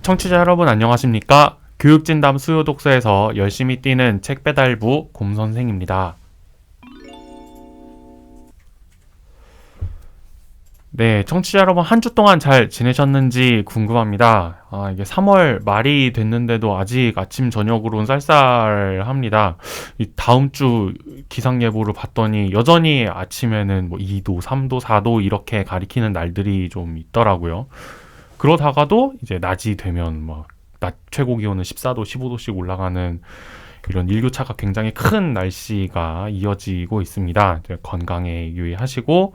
청취자 여러분 안녕하십니까? 교육진담 수요독서에서 열심히 뛰는 책배달부 곰선생입니다. 네, 청취자 여러분 한 주 동안 잘 지내셨는지 궁금합니다. 이게 3월 말이 됐는데도 아직 아침 저녁으로는 쌀쌀합니다. 이 다음 주 기상예보를 봤더니 여전히 아침에는 뭐 2도, 3도, 4도 이렇게 가리키는 날들이 좀 있더라고요. 그러다가도 이제 낮이 되면 낮 최고 기온은 14도, 15도씩 올라가는 이런 일교차가 굉장히 큰 날씨가 이어지고 있습니다. 건강에 유의하시고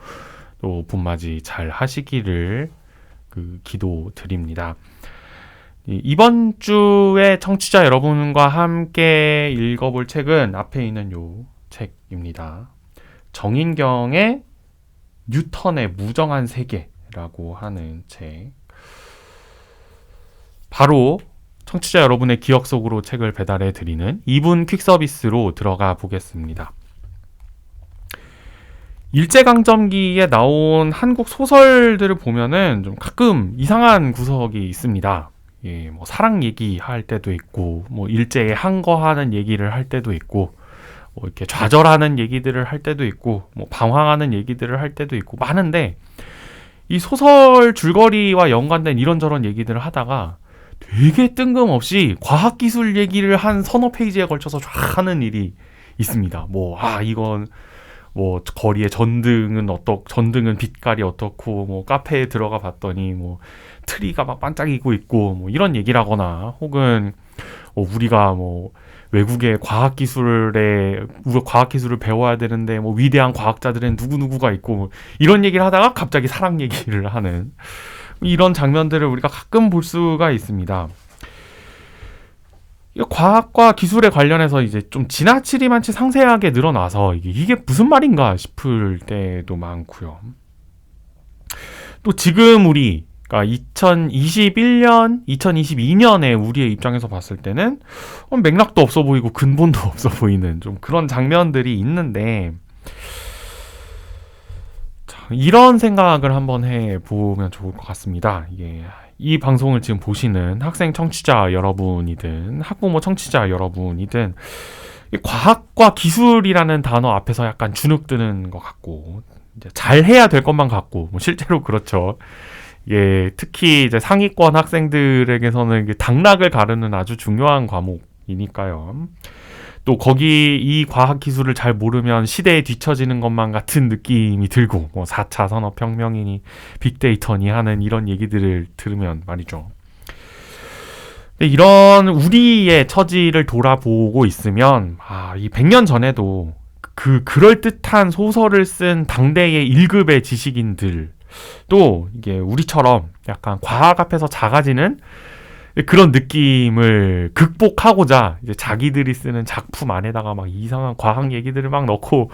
또 봄맞이 잘 하시기를 기도드립니다. 이번 주에 청취자 여러분과 함께 읽어볼 책은 앞에 있는 요 책입니다. 정인경의 뉴턴의 무정한 세계라고 하는 책. 바로 청취자 여러분의 기억 속으로 책을 배달해 드리는 2분 퀵 서비스로 들어가 보겠습니다. 일제강점기에 나온 한국 소설들을 보면은 좀 가끔 이상한 구석이 있습니다. 뭐 사랑 얘기할 때도 있고, 뭐 일제에 항거하는 얘기를 할 때도 있고, 뭐 이렇게 좌절하는 얘기들을 할 때도 있고, 뭐 방황하는 얘기들을 할 때도 있고, 많은데 이 소설 줄거리와 연관된 이런저런 얘기들을 하다가 되게 뜬금없이 과학기술 얘기를 한 서너 페이지에 걸쳐서 쫙 하는 일이 있습니다. 이건 거리의 전등은 빛깔이 어떻고, 뭐 카페에 들어가 봤더니 뭐 트리가 막 반짝이고 있고, 뭐 이런 얘기라거나, 혹은 우리가 외국의 과학기술을 배워야 되는데 뭐 위대한 과학자들은 누구누구가 있고, 뭐 이런 얘기를 하다가 갑자기 사랑 얘기를 하는 이런 장면들을 우리가 가끔 볼 수가 있습니다. 과학과 기술에 관련해서 이제 좀 지나치리만치 상세하게 늘어나서 이게 무슨 말인가 싶을 때도 많고요. 또 지금 그러니까 2021년, 2022년에 우리의 입장에서 봤을 때는 맥락도 없어 보이고 근본도 없어 보이는 좀 그런 장면들이 있는데, 이런 생각을 한번 해보면 좋을 것 같습니다. 이 방송을 지금 보시는 학생 청취자 여러분이든 학부모 청취자 여러분이든 과학과 기술이라는 단어 앞에서 약간 주눅드는 것 같고, 이제 잘해야 될 것만 같고, 실제로 그렇죠. 특히 이제 상위권 학생들에게서는 당락을 가르는 아주 중요한 과목이니까요. 또 거기 이 과학 기술을 잘 모르면 시대에 뒤처지는 것만 같은 느낌이 들고, 4차 산업혁명이니 빅데이터니 하는 이런 얘기들을 들으면 말이죠. 이런 우리의 처지를 돌아보고 있으면 이 100년 전에도 그럴듯한 소설을 쓴 당대의 1급의 지식인들, 또 이게 우리처럼 약간 과학 앞에서 작아지는 그런 느낌을 극복하고자 이제 자기들이 쓰는 작품 안에다가 막 이상한 과학 얘기들을 막 넣고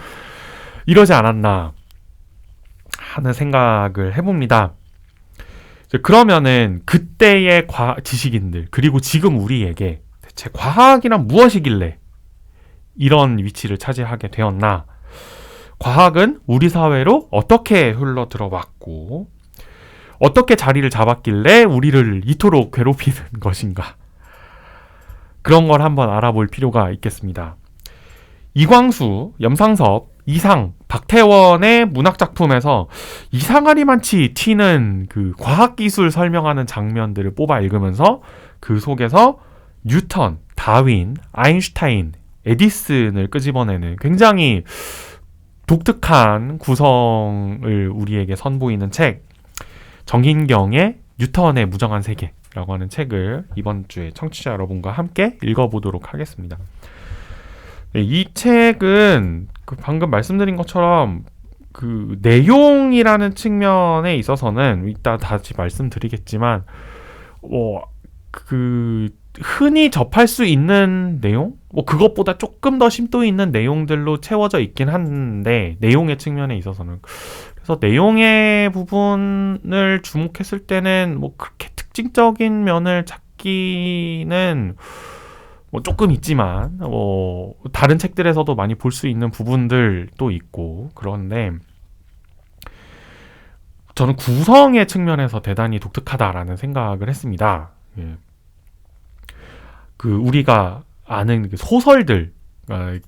이러지 않았나 하는 생각을 해봅니다. 그러면은 그때의 지식인들, 그리고 지금 우리에게 대체 과학이란 무엇이길래 이런 위치를 차지하게 되었나? 과학은 우리 사회로 어떻게 흘러 들어왔고, 어떻게 자리를 잡았길래 우리를 이토록 괴롭히는 것인가? 그런 걸 한번 알아볼 필요가 있겠습니다. 이광수, 염상섭, 이상, 박태원의 문학작품에서 이상하리만치 튀는 과학기술 설명하는 장면들을 뽑아 읽으면서 그 속에서 뉴턴, 다윈, 아인슈타인, 에디슨을 끄집어내는 굉장히 독특한 구성을 우리에게 선보이는 책, 정인경의 뉴턴의 무정한 세계라고 하는 책을 이번 주에 청취자 여러분과 함께 읽어보도록 하겠습니다. 이 책은 방금 말씀드린 것처럼 내용이라는 측면에 있어서는 이따 다시 말씀드리겠지만 흔히 접할 수 있는 내용? 그것보다 조금 더 심도 있는 내용들로 채워져 있긴 한데, 내용의 측면에 있어서는. 그래서 내용의 부분을 주목했을 때는 그렇게 특징적인 면을 찾기는 조금 있지만, 다른 책들에서도 많이 볼 수 있는 부분들도 있고, 그런데 저는 구성의 측면에서 대단히 독특하다라는 생각을 했습니다. 그 우리가 아는 그 소설들,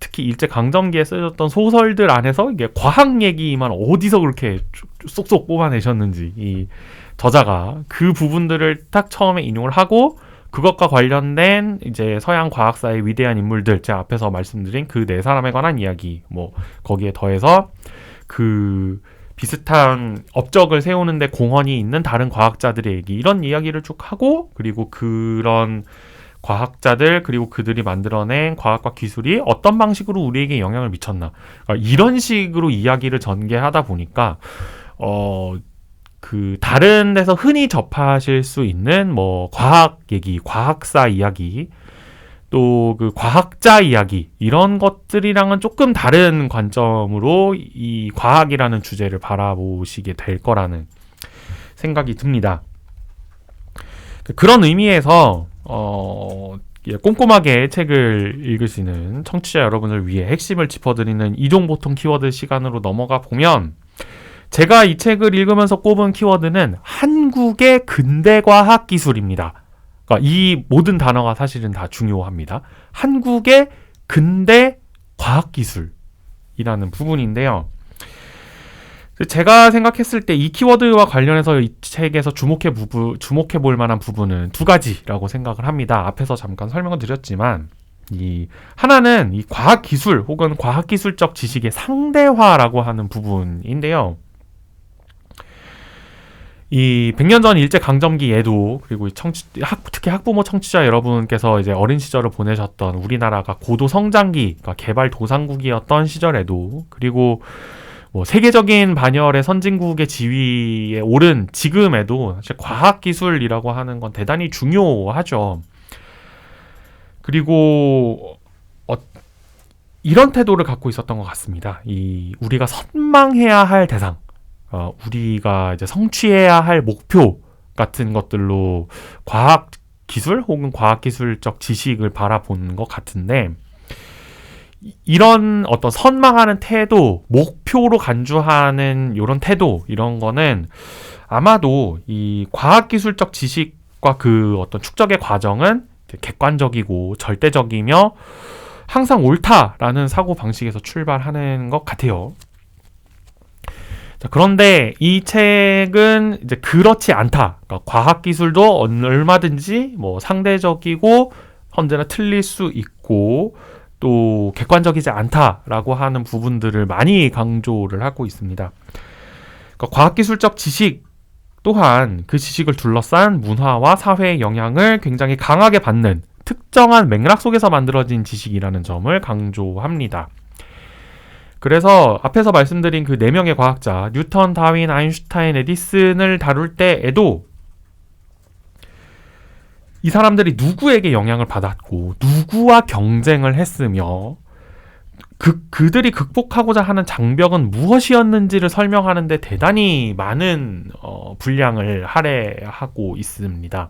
특히 일제 강점기에 쓰였던 소설들 안에서 이게 과학 얘기만 어디서 그렇게 쏙쏙 뽑아내셨는지 이 저자가 그 부분들을 딱 처음에 인용을 하고 그것과 관련된 이제 서양 과학사의 위대한 인물들, 제가 앞에서 말씀드린 그 네 사람에 관한 이야기, 뭐 거기에 더해서 그 비슷한 업적을 세우는데 공헌이 있는 다른 과학자들의 얘기, 이런 이야기를 쭉 하고, 그리고 그런 과학자들 그리고 그들이 만들어낸 과학과 기술이 어떤 방식으로 우리에게 영향을 미쳤나, 이런 식으로 이야기를 전개하다 보니까 그 다른 데서 흔히 접하실 수 있는 뭐 과학 얘기, 과학사 이야기, 또 그 과학자 이야기, 이런 것들이랑은 조금 다른 관점으로 이 과학이라는 주제를 바라보시게 될 거라는 생각이 듭니다. 그런 의미에서 꼼꼼하게 책을 읽으시는 청취자 여러분을 위해 핵심을 짚어드리는 이동보통 키워드 시간으로 넘어가 보면, 제가 이 책을 읽으면서 꼽은 키워드는 한국의 근대과학 기술입니다. 그러니까 이 모든 단어가 사실은 다 중요합니다. 한국의 근대과학 기술이라는 부분인데요. 제가 생각했을 때 이 키워드와 관련해서 이 책에서 주목해 볼 만한 부분은 두 가지라고 생각을 합니다. 앞에서 잠깐 설명을 드렸지만, 이 하나는 이 과학기술 혹은 과학기술적 지식의 상대화라고 하는 부분인데요. 이 100년 전 일제 강점기에도, 그리고 특히 학부모 청취자 여러분께서 이제 어린 시절을 보내셨던 우리나라가 고도 성장기, 그러니까 개발 도상국이었던 시절에도, 그리고 뭐 세계적인 반열의 선진국의 지위에 오른 지금에도 사실 과학기술이라고 하는 건 대단히 중요하죠. 그리고 이런 태도를 갖고 있었던 것 같습니다. 우리가 선망해야 할 대상, 우리가 이제 성취해야 할 목표 같은 것들로 과학기술 혹은 과학기술적 지식을 바라보는 것 같은데, 이런 어떤 선망하는 태도, 목표로 간주하는 이런 태도, 이런 거는 아마도 이 과학기술적 지식과 그 어떤 축적의 과정은 객관적이고 절대적이며 항상 옳다라는 사고 방식에서 출발하는 것 같아요. 자, 그런데 이 책은 이제 그렇지 않다. 그러니까 과학기술도 얼마든지 뭐 상대적이고 언제나 틀릴 수 있고 또 객관적이지 않다라고 하는 부분들을 많이 강조를 하고 있습니다. 그러니까 과학기술적 지식 또한 그 지식을 둘러싼 문화와 사회의 영향을 굉장히 강하게 받는 특정한 맥락 속에서 만들어진 지식이라는 점을 강조합니다. 그래서 앞에서 말씀드린 그 4명의 과학자, 뉴턴, 다윈, 아인슈타인, 에디슨을 다룰 때에도 이 사람들이 누구에게 영향을 받았고 누구와 경쟁을 했으며 그들이 극복하고자 하는 장벽은 무엇이었는지를 설명하는 데 대단히 많은 분량을 할애하고 있습니다.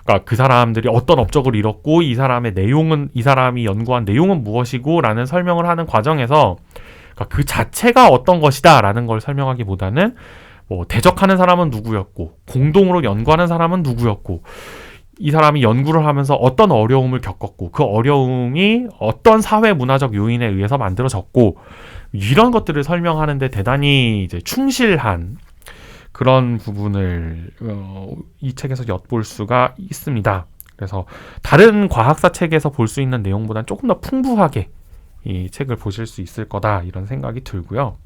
그러니까 그 사람들이 어떤 업적을 이뤘고 이 사람이 연구한 내용은 무엇이고 라는 설명을 하는 과정에서, 그러니까 그 자체가 어떤 것이다 라는 걸 설명하기보다는 뭐 대적하는 사람은 누구였고 공동으로 연구하는 사람은 누구였고 이 사람이 연구를 하면서 어떤 어려움을 겪었고 그 어려움이 어떤 사회 문화적 요인에 의해서 만들어졌고, 이런 것들을 설명하는데 대단히 이제 충실한 그런 부분을 이 책에서 엿볼 수가 있습니다. 그래서 다른 과학사 책에서 볼 수 있는 내용보다는 조금 더 풍부하게 이 책을 보실 수 있을 거다, 이런 생각이 들고요.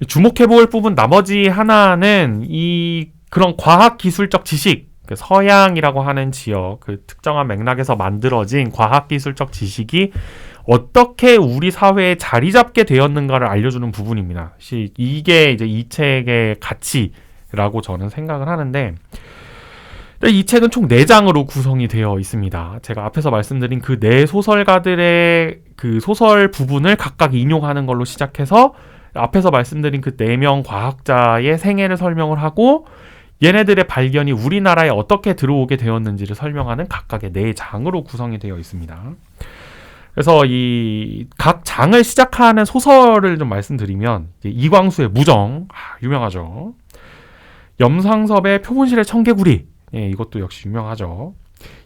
주목해 볼 부분 나머지 하나는 이 그런 과학기술적 지식, 서양이라고 하는 지역, 그 특정한 맥락에서 만들어진 과학기술적 지식이 어떻게 우리 사회에 자리 잡게 되었는가를 알려주는 부분입니다. 이게 이제 이 책의 가치라고 저는 생각을 하는데, 이 책은 총 4장으로 구성이 되어 있습니다. 제가 앞에서 말씀드린 그 4소설가들의 그 소설 부분을 각각 인용하는 걸로 시작해서 앞에서 말씀드린 그 4명 과학자의 생애를 설명을 하고 얘네들의 발견이 우리나라에 어떻게 들어오게 되었는지를 설명하는 각각의 4장으로 구성이 되어 있습니다. 그래서 이 각 장을 시작하는 소설을 좀 말씀드리면, 이광수의 무정, 유명하죠. 염상섭의 표본실의 청개구리, 이것도 역시 유명하죠.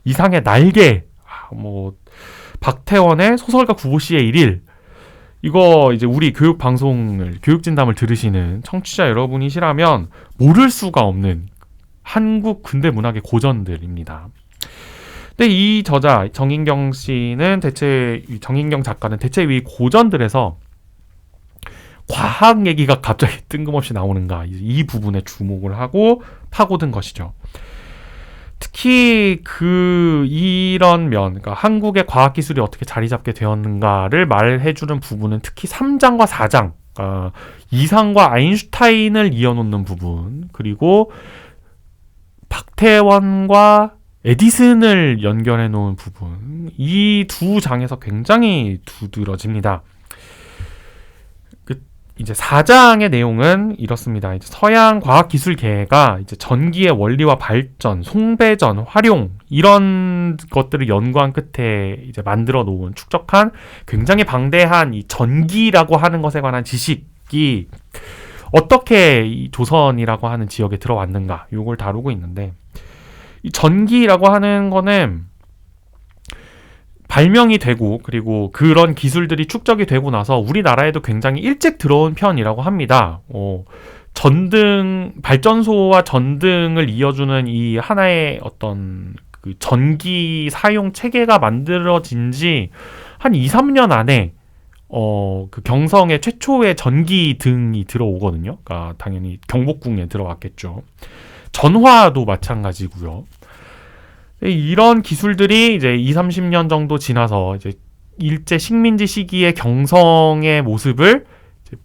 이상의 날개, 박태원의 소설가 구보씨의 일일, 이거 이제 우리 교육진담을 들으시는 청취자 여러분이시라면 모를 수가 없는 한국 근대 문학의 고전들입니다. 근데 이 저자 정인경 작가는 대체 이 고전들에서 과학 얘기가 갑자기 뜬금없이 나오는가, 이 부분에 주목을 하고 파고든 것이죠. 특히 이런 면, 그러니까 한국의 과학기술이 어떻게 자리 잡게 되었는가를 말해주는 부분은 특히 3장과 4장, 이상과 아인슈타인을 이어놓는 부분, 그리고 박태원과 에디슨을 연결해 놓은 부분, 이 두 장에서 굉장히 두드러집니다. 이제 4장의 내용은 이렇습니다. 이제 서양 과학기술계가 이제 전기의 원리와 발전, 송배전, 활용, 이런 것들을 연구한 끝에 이제 만들어 놓은, 축적한 굉장히 방대한 이 전기라고 하는 것에 관한 지식이 어떻게 이 조선이라고 하는 지역에 들어왔는가, 이걸 다루고 있는데, 이 전기라고 하는 거는 발명이 되고, 그리고 그런 기술들이 축적이 되고 나서 우리나라에도 굉장히 일찍 들어온 편이라고 합니다. 발전소와 전등을 이어주는 이 하나의 어떤 그 전기 사용 체계가 만들어진 지 한 2, 3년 안에 그 경성의 최초의 전기등이 들어오거든요. 그러니까 당연히 경복궁에 들어왔겠죠. 전화도 마찬가지고요. 이런 기술들이 이제 20, 30년 정도 지나서 이제 일제 식민지 시기의 경성의 모습을 이제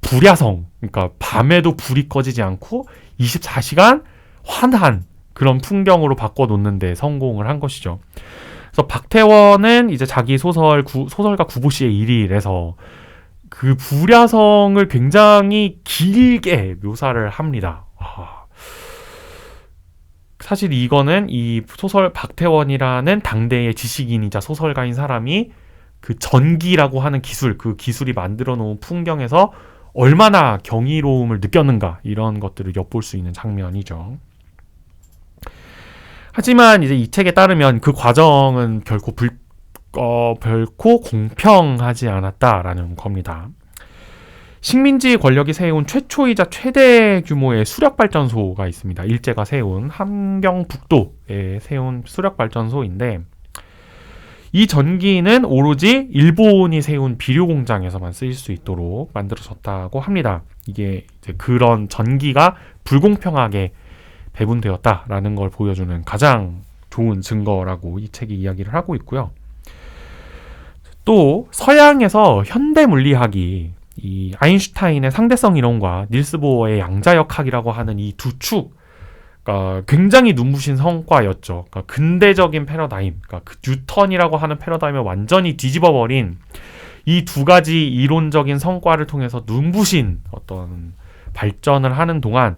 불야성, 그러니까 밤에도 불이 꺼지지 않고 24시간 환한 그런 풍경으로 바꿔놓는 데 성공을 한 것이죠. 그래서 박태원은 이제 자기 소설가 구보씨의 일일에서 그 불야성을 굉장히 길게 묘사를 합니다. 사실 이거는 이 소설 박태원이라는 당대의 지식인이자 소설가인 사람이 그 전기라고 하는 기술, 그 기술이 만들어 놓은 풍경에서 얼마나 경이로움을 느꼈는가, 이런 것들을 엿볼 수 있는 장면이죠. 하지만 이제 이 책에 따르면 그 과정은 결코 공평하지 않았다라는 겁니다. 식민지 권력이 세운 최초이자 최대 규모의 수력발전소가 있습니다. 일제가 세운 함경북도에 세운 수력발전소인데, 이 전기는 오로지 일본이 세운 비료공장에서만 쓰일 수 있도록 만들어졌다고 합니다. 이게 이제 그런 전기가 불공평하게 배분되었다라는 걸 보여주는 가장 좋은 증거라고 이 책이 이야기를 하고 있고요. 또 서양에서 현대 물리학이 이 아인슈타인의 상대성 이론과 닐스 보어의 양자역학이라고 하는 이 두 축, 그러니까 굉장히 눈부신 성과였죠. 그러니까 근대적인 패러다임, 그러니까 그 뉴턴이라고 하는 패러다임을 완전히 뒤집어버린 이 두 가지 이론적인 성과를 통해서 눈부신 어떤 발전을 하는 동안,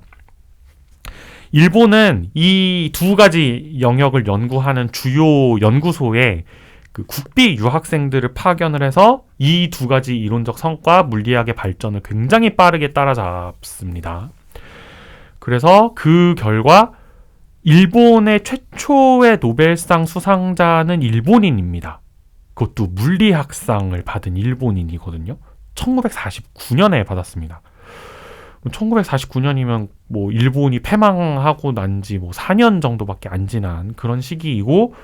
일본은 이 두 가지 영역을 연구하는 주요 연구소에 그 국비 유학생들을 파견을 해서 이 두 가지 이론적 성과, 물리학의 발전을 굉장히 빠르게 따라잡습니다. 그래서 그 결과 일본의 최초의 노벨상 수상자는 일본인입니다. 그것도 물리학상을 받은 일본인이거든요. 1949년에 받았습니다. 1949년이면 뭐 일본이 패망하고 난 지 뭐 4년 정도밖에 안 지난 그런 시기이고,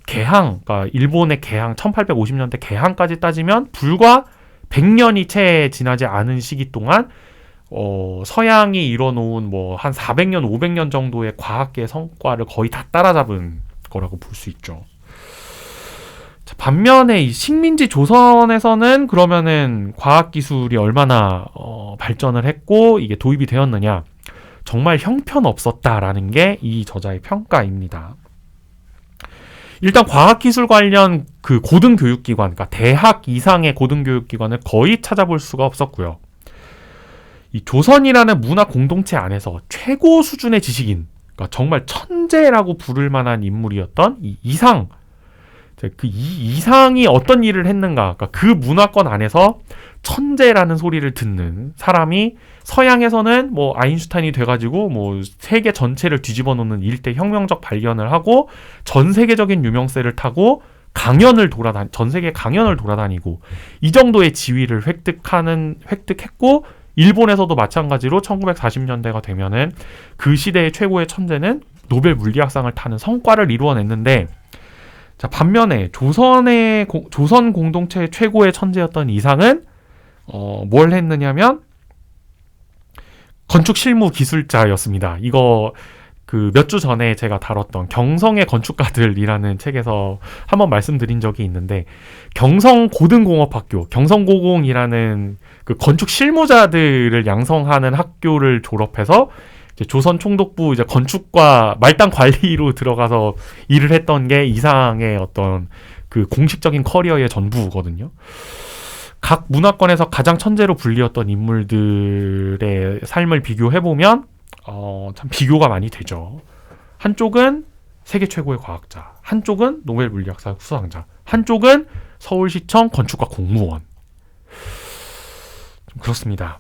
그러니까 일본의 개항, 1850년대 개항까지 따지면 불과 100년이 채 지나지 않은 시기 동안 서양이 이뤄놓은 뭐 한 400년, 500년 정도의 과학계 성과를 거의 다 따라잡은 거라고 볼 수 있죠. 자, 반면에 이 식민지 조선에서는 그러면은 과학기술이 얼마나 발전을 했고 이게 도입이 되었느냐, 정말 형편없었다라는 게 이 저자의 평가입니다. 일단 과학기술 관련 그 고등교육기관, 그러니까 대학 이상의 고등교육기관을 거의 찾아볼 수가 없었고요. 이 조선이라는 문화 공동체 안에서 최고 수준의 지식인, 그러니까 정말 천재라고 부를 만한 인물이었던 이 이상, 그 이상이 어떤 일을 했는가, 그러니까 그 문화권 안에서 천재라는 소리를 듣는 사람이 서양에서는 뭐 아인슈타인이 돼가지고 뭐 세계 전체를 뒤집어 놓는 일대 혁명적 발견을 하고 전 세계적인 유명세를 타고 전 세계 강연을 돌아다니고 이 정도의 지위를 획득했고, 일본에서도 마찬가지로 1940년대가 되면은 그 시대의 최고의 천재는 노벨 물리학상을 타는 성과를 이루어냈는데, 자, 반면에 조선 공동체의 최고의 천재였던 이상은 뭘 했느냐면 건축 실무 기술자였습니다. 이거 그 몇 주 전에 제가 다뤘던 경성의 건축가들이라는 책에서 한번 말씀드린 적이 있는데, 경성고등공업학교, 경성고공이라는 그 건축 실무자들을 양성하는 학교를 졸업해서 이제 조선 총독부 이제 건축과 말단 관리로 들어가서 일을 했던 게 이상의 어떤 그 공식적인 커리어의 전부거든요. 각 문화권에서 가장 천재로 불리웠던 인물들의 삶을 비교해보면 참 비교가 많이 되죠. 한쪽은 세계 최고의 과학자, 한쪽은 노벨 물리학상 수상자, 한쪽은 서울시청 건축과 공무원. 좀 그렇습니다.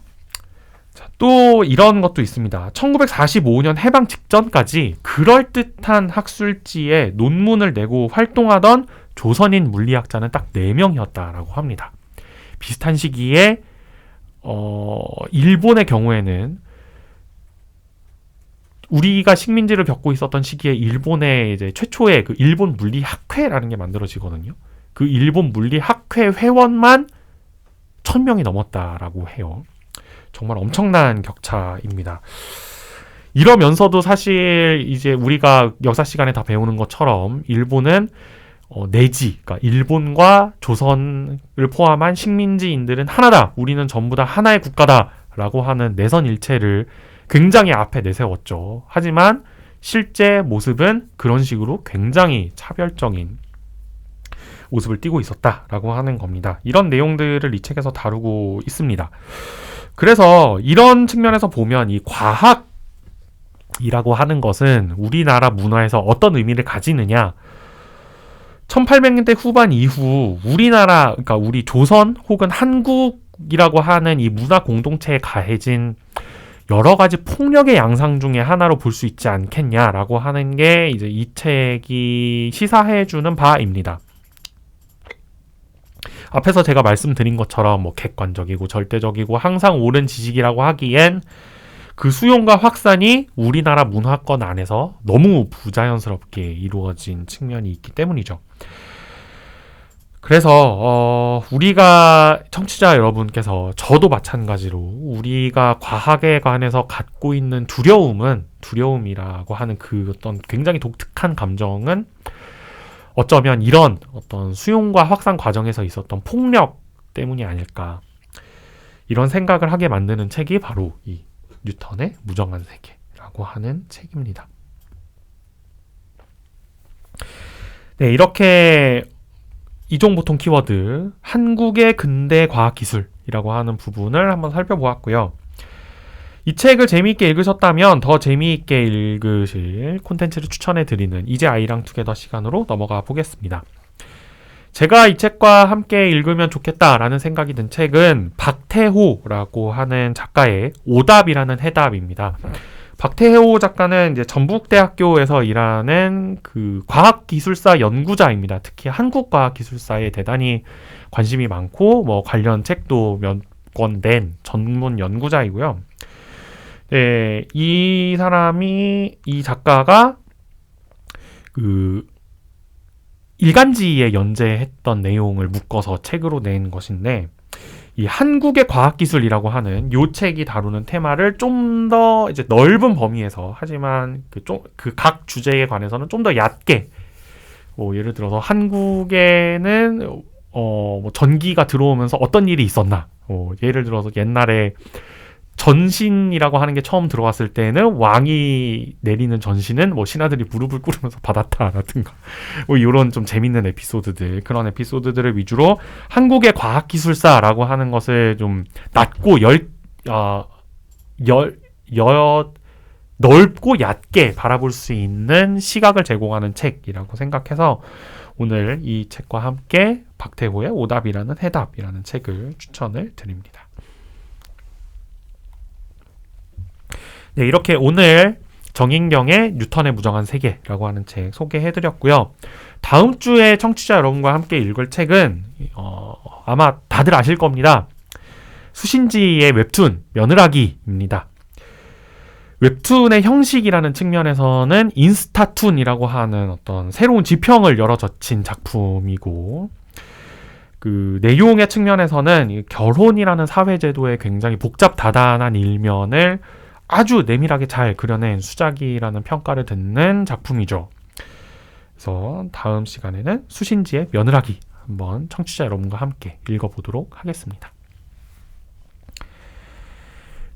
자, 또 이런 것도 있습니다. 1945년 해방 직전까지 그럴듯한 학술지에 논문을 내고 활동하던 조선인 물리학자는 딱 4명이었다라고 합니다. 비슷한 시기에 일본의 경우에는 우리가 식민지를 겪고 있었던 시기에 일본의 이제 최초의 그 일본 물리학회라는 게 만들어지거든요. 그 일본 물리학회 회원만 1000명이 넘었다라고 해요. 정말 엄청난 격차입니다. 이러면서도 사실 이제 우리가 역사 시간에 다 배우는 것처럼 일본은 그러니까 일본과 조선을 포함한 식민지인들은 하나다, 우리는 전부 다 하나의 국가다라고 하는 내선 일체를 굉장히 앞에 내세웠죠. 하지만 실제 모습은 그런 식으로 굉장히 차별적인 모습을 띠고 있었다라고 하는 겁니다. 이런 내용들을 이 책에서 다루고 있습니다. 그래서 이런 측면에서 보면 이 과학이라고 하는 것은 우리나라 문화에서 어떤 의미를 가지느냐, 1800년대 후반 이후 우리나라, 그러니까 우리 조선 혹은 한국이라고 하는 이 문화 공동체에 가해진 여러 가지 폭력의 양상 중에 하나로 볼 수 있지 않겠냐라고 하는 게 이제 이 책이 시사해주는 바입니다. 앞에서 제가 말씀드린 것처럼 뭐 객관적이고 절대적이고 항상 옳은 지식이라고 하기엔 그 수용과 확산이 우리나라 문화권 안에서 너무 부자연스럽게 이루어진 측면이 있기 때문이죠. 그래서 우리가 청취자 여러분께서, 저도 마찬가지로 우리가 과학에 관해서 갖고 있는 두려움이라고 하는 그 어떤 굉장히 독특한 감정은 어쩌면 이런 어떤 수용과 확산 과정에서 있었던 폭력 때문이 아닐까, 이런 생각을 하게 만드는 책이 바로 이 뉴턴의 무정한 세계라고 하는 책입니다. 네, 이렇게 이종보통 키워드, 한국의 근대 과학기술이라고 하는 부분을 한번 살펴보았고요. 이 책을 재미있게 읽으셨다면 더 재미있게 읽으실 콘텐츠를 추천해드리는 이제 아이랑 투게더 시간으로 넘어가 보겠습니다. 제가 이 책과 함께 읽으면 좋겠다라는 생각이 든 책은 박태호라고 하는 작가의 오답이라는 해답입니다. 박태호 작가는 이제 전북대학교에서 일하는 그 과학기술사 연구자입니다. 특히 한국과학기술사에 대단히 관심이 많고 뭐 관련 책도 몇 권 낸 전문 연구자이고요. 네, 이 작가가 그 일간지에 연재했던 내용을 묶어서 책으로 낸 것인데, 이 한국의 과학기술이라고 하는 요 책이 다루는 테마를 좀 더 이제 넓은 범위에서, 하지만 그 각 주제에 관해서는 좀 더 얕게, 예를 들어서 한국에는 뭐 전기가 들어오면서 어떤 일이 있었나, 예를 들어서 옛날에 전신이라고 하는 게 처음 들어왔을 때는 왕이 내리는 전신은 뭐 신하들이 무릎을 꿇으면서 받았다라든가, 뭐 이런 좀 재밌는 에피소드들, 그런 에피소드들을 위주로 한국의 과학기술사라고 하는 것을 좀 낮고 넓고 얕게 바라볼 수 있는 시각을 제공하는 책이라고 생각해서 오늘 이 책과 함께 박태호의 오답이라는 해답이라는 책을 추천을 드립니다. 네, 이렇게 오늘 정인경의 뉴턴의 무정한 세계라고 하는 책 소개해드렸고요. 다음 주에 청취자 여러분과 함께 읽을 책은 아마 다들 아실 겁니다. 수신지의 웹툰 며느라기입니다. 웹툰의 형식이라는 측면에서는 인스타툰이라고 하는 어떤 새로운 지평을 열어젖힌 작품이고, 그 내용의 측면에서는 결혼이라는 사회제도의 굉장히 복잡다단한 일면을 아주 내밀하게 잘 그려낸 수작이라는 평가를 듣는 작품이죠. 그래서 다음 시간에는 수신지의 며느라기 한번 청취자 여러분과 함께 읽어보도록 하겠습니다.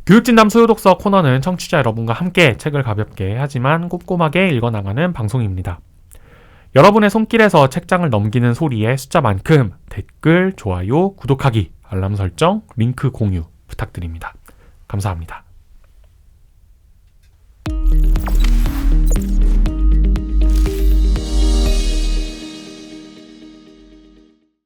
교육진담 소요독서 코너는 청취자 여러분과 함께 책을 가볍게 하지만 꼼꼼하게 읽어나가는 방송입니다. 여러분의 손길에서 책장을 넘기는 소리의 숫자만큼 댓글, 좋아요, 구독하기, 알람 설정, 링크 공유 부탁드립니다. 감사합니다.